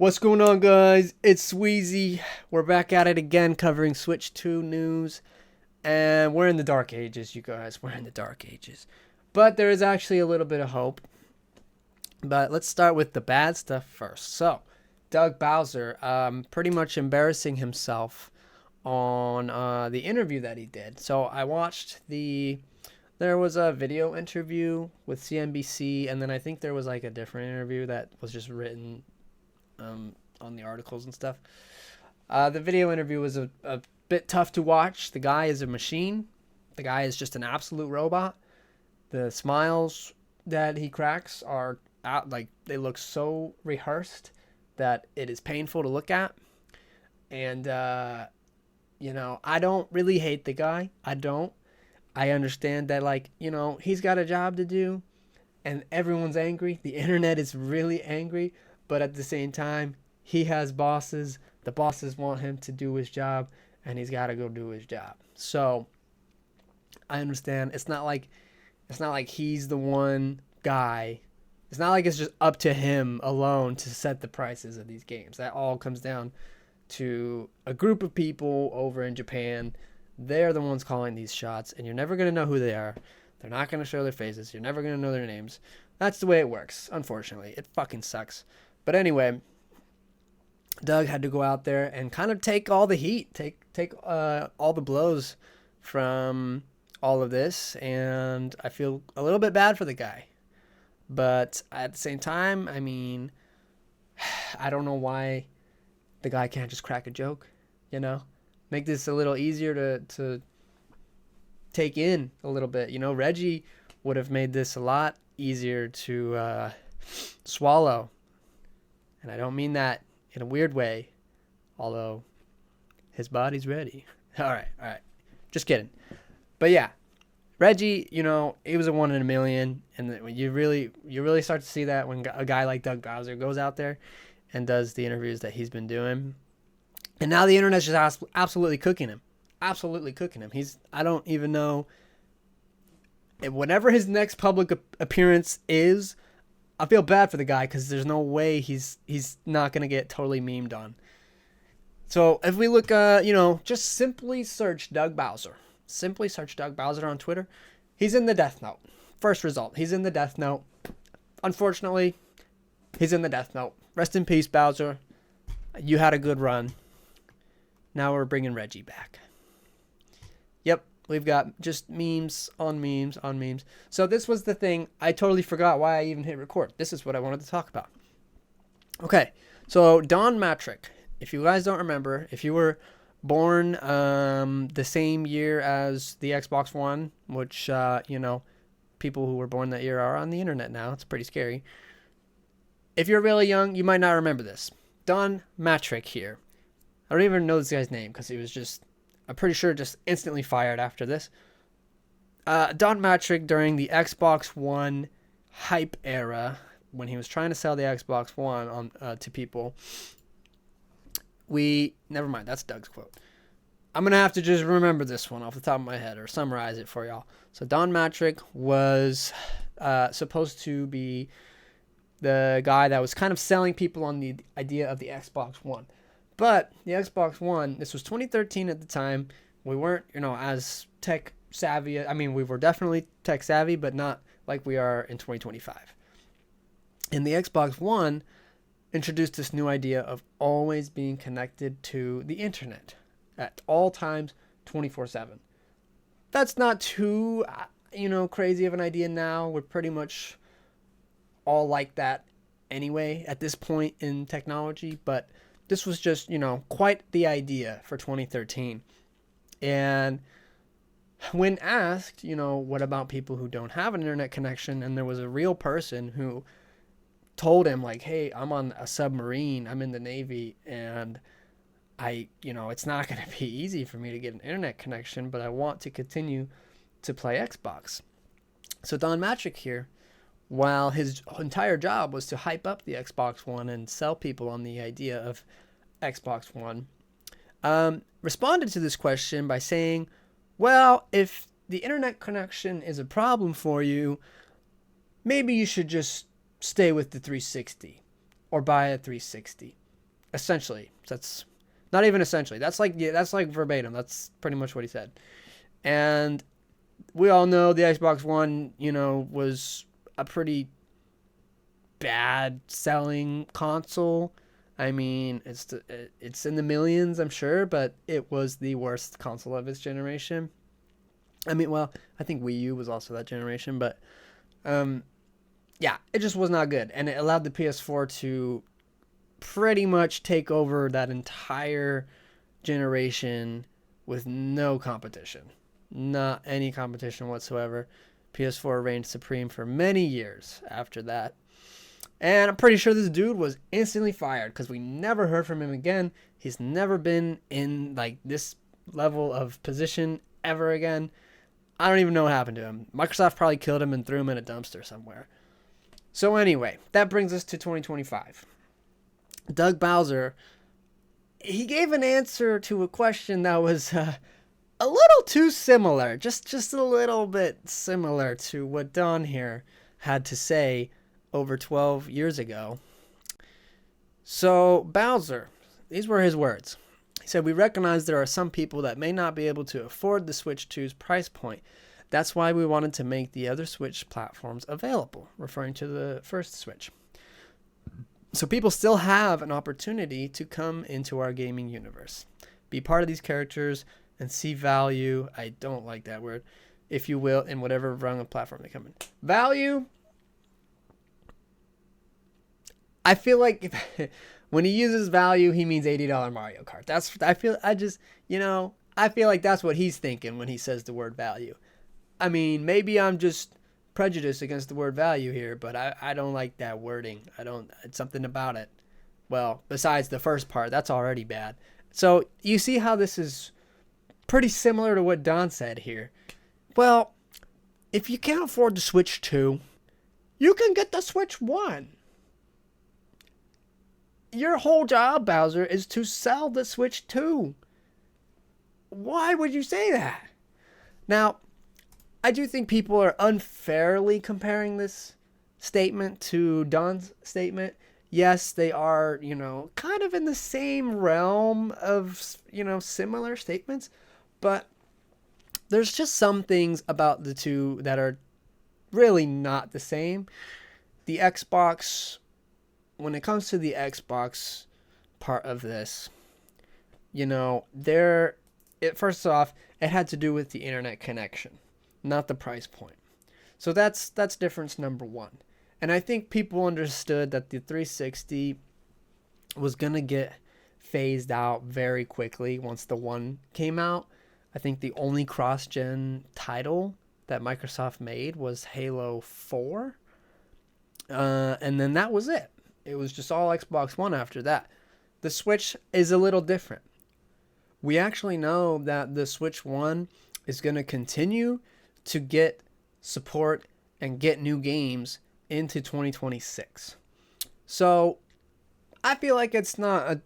What's going on, guys? It's Sweezy. We're back at it again, covering Switch 2 news. And we're in the dark ages, you guys. We're in the dark ages. But there is actually a little bit of hope. But let's start with the bad stuff first. So, Doug Bowser pretty much embarrassing himself on the interview that he did. So, I watched there was a video interview with CNBC, and then I think there was like a different interview that was just written on the articles and stuff. The video interview was a bit tough to watch. The guy is a machine. The guy is just an absolute robot. The smiles that he cracks are out, like, they look so rehearsed that it is painful to look at. And I don't really hate the guy. I understand that, like, he's got a job to do and everyone's angry. The internet is really angry. But at the same time, he has bosses. The bosses want him to do his job, and he's got to go do his job. So I understand. It's not like he's the one guy. It's not like it's just up to him alone to set the prices of these games. That all comes down to a group of people over in Japan. They're the ones calling these shots, and you're never going to know who they are. They're not going to show their faces. You're never going to know their names. That's the way it works, unfortunately. It fucking sucks. But anyway, Doug had to go out there and kind of take all the heat, take all the blows from all of this, and I feel a little bit bad for the guy. But at the same time, I mean, I don't know why the guy can't just crack a joke, Make this a little easier to take in a little bit. Reggie would have made this a lot easier to swallow. And I don't mean that in a weird way, although his body's ready. All right. Just kidding. But yeah, Reggie, he was a 1 in a million. And you really start to see that when a guy like Doug Bowser goes out there and does the interviews that he's been doing. And now the internet's just absolutely cooking him. Absolutely cooking him. I don't even know. Whenever his next public appearance is, I feel bad for the guy because there's no way he's not going to get totally memed on. So if we look, just simply search Doug Bowser. Simply search Doug Bowser on Twitter. He's in the death note. First result, he's in the death note. Unfortunately, he's in the death note. Rest in peace, Bowser. You had a good run. Now we're bringing Reggie back. Yep. We've got just memes on memes on memes. So this was the thing. I totally forgot why I even hit record. This is what I wanted to talk about. Okay. So Don Matrick, if you guys don't remember, if you were born the same year as the Xbox One, which, people who were born that year are on the internet now. It's pretty scary. If you're really young, you might not remember this. Don Matrick here. I don't even know this guy's name because he was just... I'm pretty sure just instantly fired after this. Don Matrick, during the Xbox One hype era, when he was trying to sell the Xbox One on to people, never mind, that's Doug's quote. I'm going to have to just remember this one off the top of my head or summarize it for y'all. So Don Matrick was supposed to be the guy that was kind of selling people on the idea of the Xbox One. But the Xbox One, this was 2013 at the time. We weren't, as tech savvy. I mean, we were definitely tech savvy, but not like we are in 2025. And the Xbox One introduced this new idea of always being connected to the internet at all times, 24/7. That's not too, crazy of an idea now. We're pretty much all like that anyway at this point in technology, but this was just, quite the idea for 2013. And when asked, what about people who don't have an internet connection, and there was a real person who told him, like, hey, I'm on a submarine, I'm in the Navy, and it's not going to be easy for me to get an internet connection, but I want to continue to play Xbox. So Don Matrick here, while his entire job was to hype up the Xbox One and sell people on the idea of Xbox One, responded to this question by saying, well, if the internet connection is a problem for you, maybe you should just stay with the 360 or buy a 360. Essentially, that's not even essentially. That's like, yeah, that's like verbatim. That's pretty much what he said. And we all know the Xbox One, was a pretty bad selling console. I mean, it's in the millions, I'm sure, but it was the worst console of its generation. I mean, well, I think Wii U was also that generation, but yeah, it just was not good, and it allowed the PS4 to pretty much take over that entire generation with no competition, not any competition whatsoever. PS4 reigned supreme for many years after that. And I'm pretty sure this dude was instantly fired because we never heard from him again. He's never been in like this level of position ever again. I don't even know what happened to him. Microsoft probably killed him and threw him in a dumpster somewhere. So anyway, that brings us to 2025. Doug Bowser, he gave an answer to a question that was a little too similar, just a little bit similar to what Don here had to say over 12 years ago. So Bowser, these were his words. He said, "We recognize there are some people that may not be able to afford the Switch 2's price point. That's why we wanted to make the other Switch platforms available," referring to the first Switch. "So people still have an opportunity to come into our gaming universe, be part of these characters, and see value," I don't like that word, "if you will, in whatever rung of platform they come in." Value, I feel like when he uses value, he means $80 Mario Kart. I feel like that's what he's thinking when he says the word value. I mean, maybe I'm just prejudiced against the word value here, but I don't like that wording. It's something about it. Well, besides the first part, that's already bad. So you see how this is pretty similar to what Don said here. Well, if you can't afford the Switch 2, you can get the Switch 1. Your whole job, Bowser, is to sell the Switch 2. Why would you say that? Now, I do think people are unfairly comparing this statement to Don's statement. Yes, they are, kind of in the same realm of, similar statements, but there's just some things about the two that are really not the same. The Xbox, when it comes to the Xbox part of this, first off, it had to do with the internet connection, not the price point. So that's difference number one. And I think people understood that the 360 was going to get phased out very quickly once the One came out. I think the only cross-gen title that Microsoft made was Halo 4. And then that was it. It was just all Xbox One after that. The Switch is a little different. We actually know that the Switch 1 is going to continue to get support and get new games into 2026. So I feel like it's not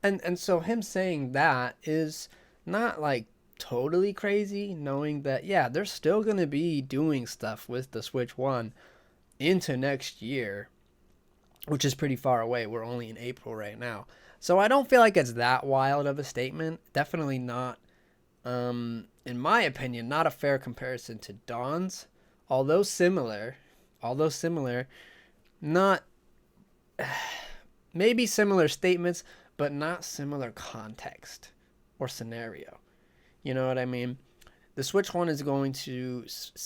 and so him saying that is not like totally crazy, knowing that they're still going to be doing stuff with the Switch 1 into next year, which is pretty far away. We're only in April right now. So I don't feel like it's that wild of a statement. Definitely not, in my opinion, not a fair comparison to Don's. Although similar, not maybe similar statements, but not similar context or scenario. You know what I mean? The Switch 1 is going to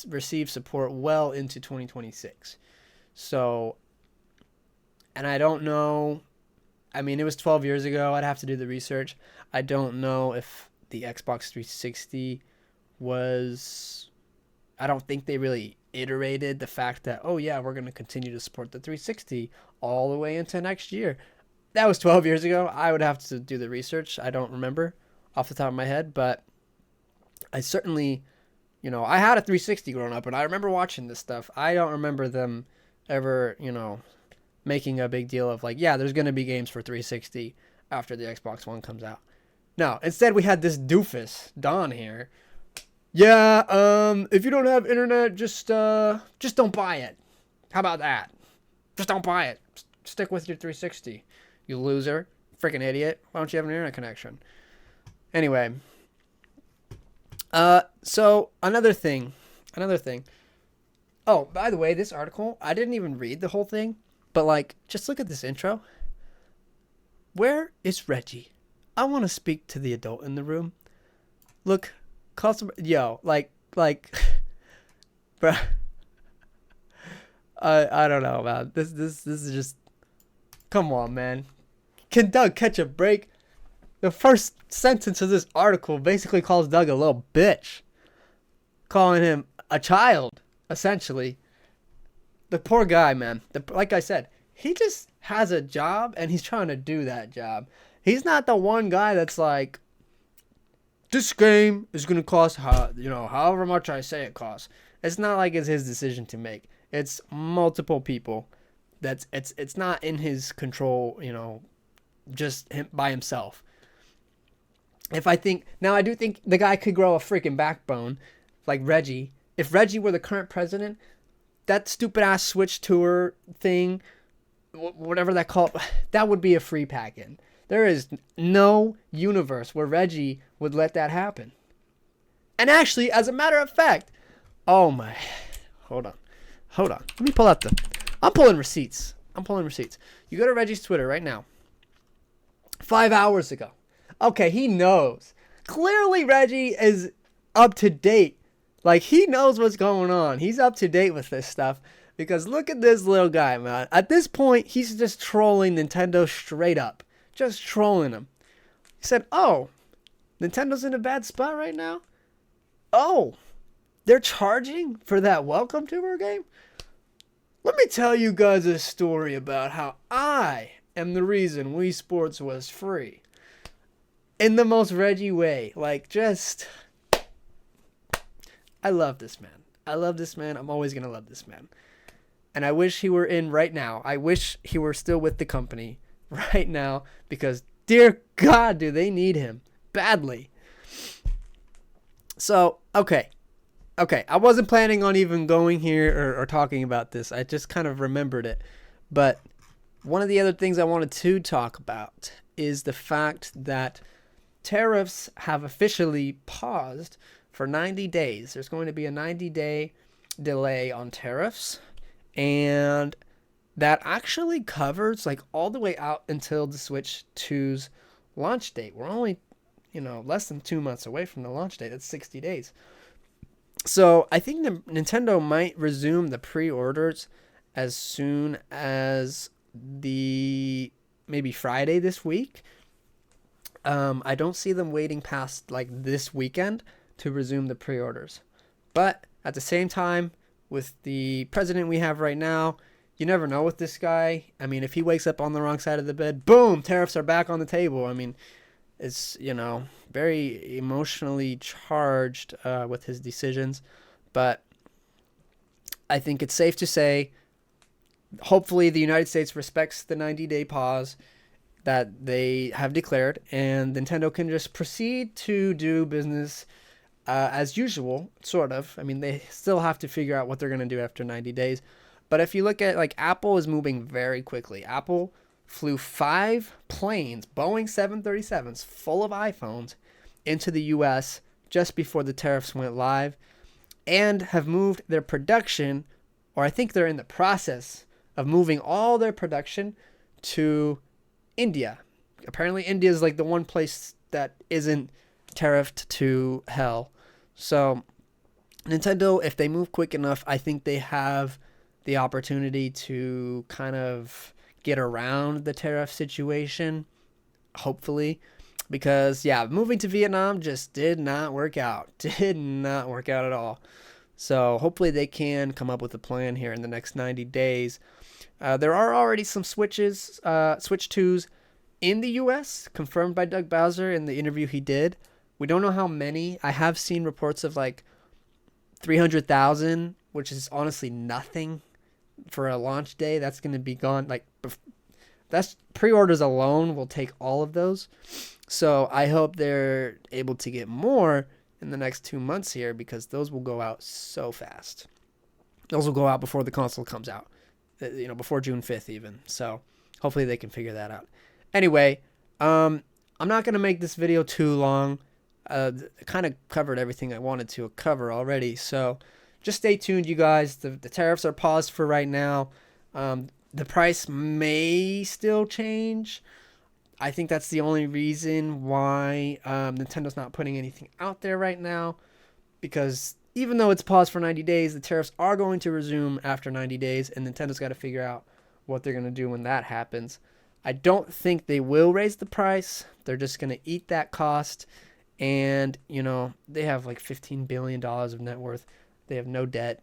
receive support well into 2026. So, and I don't know, I mean, it was 12 years ago. I'd have to do the research. I don't know if the Xbox 360 was, I don't think they really iterated the fact that, we're going to continue to support the 360 all the way into next year. That was 12 years ago. I would have to do the research. I don't remember off the top of my head, but I certainly, I had a 360 growing up, and I remember watching this stuff. I don't remember them ever, making a big deal of like, there's going to be games for 360 after the Xbox One comes out. No, instead we had this doofus, Don here. If you don't have internet, just don't buy it. How about that? Just don't buy it. Stick with your 360, you loser. freaking idiot. Why don't you have an internet connection? Anyway. So another thing. Oh, by the way, this article, I didn't even read the whole thing, but like, just look at this intro. Where is Reggie? I want to speak to the adult in the room. Look, like, bruh. I don't know, man. This is just, come on, man. Can Doug catch a break? The first sentence of this article basically calls Doug a little bitch, calling him a child, essentially. The poor guy, man. Like I said, he just has a job and he's trying to do that job. He's not the one guy that's like, this game is going to cost, however much I say it costs. It's not like it's his decision to make. It's multiple people. It's not in his control, just him by himself. I do think the guy could grow a freaking backbone, like Reggie. If Reggie were the current president, that stupid ass Switch tour thing, whatever that called, that would be a free pack-in. There is no universe where Reggie would let that happen. And actually, as a matter of fact, hold on. Let me pull out I'm pulling receipts. You go to Reggie's Twitter right now. 5 hours ago. Okay, he knows. Clearly, Reggie is up to date. Like, he knows what's going on. He's up to date with this stuff. Because look at this little guy, man. At this point, he's just trolling Nintendo straight up. Just trolling him. He said, oh, Nintendo's in a bad spot right now? Oh, they're charging for that Welcome Tour game? Let me tell you guys a story about how I am the reason Wii Sports was free. In the most Reggie way. Like, just, I love this man. I'm always going to love this man. And I wish he were in right now. I wish he were still with the company right now. Because, dear God, do they need him badly. So, okay. I wasn't planning on even going here or talking about this. I just kind of remembered it. But one of the other things I wanted to talk about is the fact that tariffs have officially paused for 90 days. There's going to be a 90-day delay on tariffs. And that actually covers like all the way out until the Switch 2's launch date. We're only, less than 2 months away from the launch date. That's 60 days. So I think Nintendo might resume the pre-orders as soon as maybe Friday this week. I don't see them waiting past like this weekend to resume the pre-orders. But at the same time, with the president we have right now, you never know with this guy. I mean, if he wakes up on the wrong side of the bed, boom, tariffs are back on the table. I mean, it's, very emotionally charged with his decisions. But I think it's safe to say, hopefully the United States respects the 90-day pause that they have declared, and Nintendo can just proceed to do business as usual, sort of. I mean, they still have to figure out what they're going to do after 90 days. But if you look at, like, Apple is moving very quickly. Apple flew 5 planes, Boeing 737s, full of iPhones, into the U.S. just before the tariffs went live, and have moved their production, or I think they're in the process of moving all their production to India. Apparently India is like the one place that isn't tariffed to hell. So Nintendo, if they move quick enough, I think they have the opportunity to kind of get around the tariff situation, hopefully. Because, moving to Vietnam just did not work out. Did not work out at all. So hopefully they can come up with a plan here in the next 90 days. There are already some Switch 2s in the U.S., confirmed by Doug Bowser in the interview he did. We don't know how many. I have seen reports of like 300,000, which is honestly nothing for a launch day. That's going to be gone. Like, that's pre-orders alone will take all of those. So I hope they're able to get more in the next 2 months here, because those will go out so fast. Those will go out before the console comes out, before June 5th even. So hopefully they can figure that out. Anyway, I'm not gonna make this video too long. I kind of covered everything I wanted to cover already, so just stay tuned, you guys. The tariffs are paused for right now. The price may still change. I think that's the only reason why Nintendo's not putting anything out there right now, because even though it's paused for 90 days, the tariffs are going to resume after 90 days, and Nintendo's got to figure out what they're going to do when that happens. I don't think they will raise the price. They're just going to eat that cost. And, they have like $15 billion of net worth. They have no debt.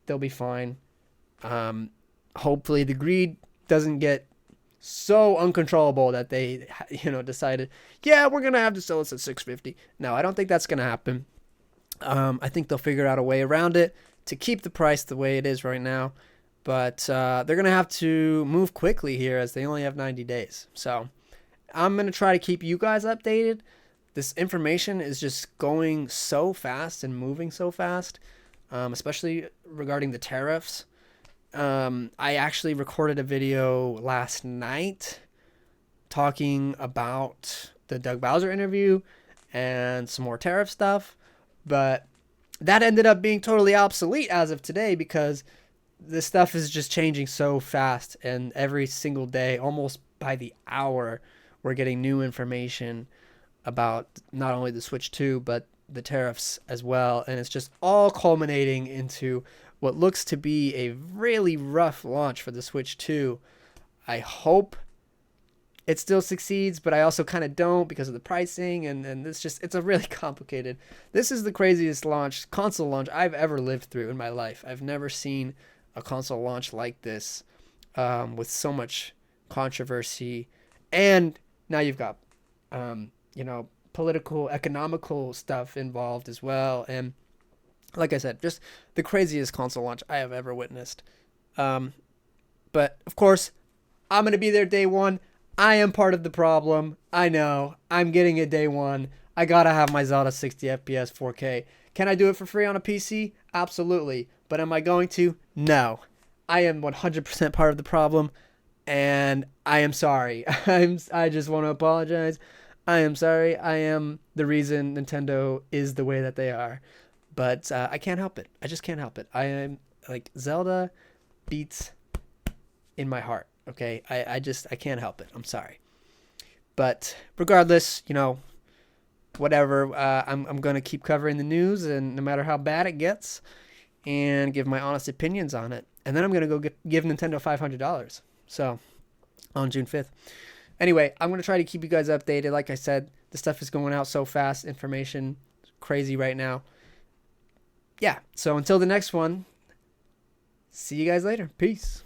They'll be fine. Hopefully the greed doesn't get so uncontrollable that they, decided, yeah, we're going to have to sell this at $650. No, I don't think that's going to happen. I think they'll figure out a way around it to keep the price the way it is right now. But they're going to have to move quickly here as they only have 90 days. So I'm going to try to keep you guys updated. This information is just going so fast and moving so fast, especially regarding the tariffs. I actually recorded a video last night talking about the Doug Bowser interview and some more tariff stuff, but that ended up being totally obsolete as of today because this stuff is just changing so fast, and every single day, almost by the hour, we're getting new information about not only the Switch 2, but the tariffs as well. And it's just all culminating into what looks to be a really rough launch for the Switch 2. I hope it still succeeds, but I also kind of don't because of the pricing, and it's a really complicated. This is the craziest console launch I've ever lived through in my life. I've never seen a console launch like this, with so much controversy, and now you've got political, economical stuff involved as well. And like I said, just the craziest console launch I have ever witnessed. But of course, I'm going to be there day one. I am part of the problem. I know. I'm getting it day one. I got to have my Zelda 60 FPS 4K. Can I do it for free on a PC? Absolutely. But am I going to? No. I am 100% part of the problem, and I am sorry. I just want to apologize. I am sorry. I am the reason Nintendo is the way that they are. But I can't help it. I just can't help it. I am like, Zelda beats in my heart. Okay, I can't help it. I'm sorry. But regardless, whatever. I'm gonna keep covering the news, and no matter how bad it gets, and give my honest opinions on it. And then I'm gonna go give Nintendo $500. So on June 5th. Anyway, I'm gonna try to keep you guys updated. Like I said, the stuff is going out so fast. Information crazy right now. Yeah. So until the next one, see you guys later. Peace.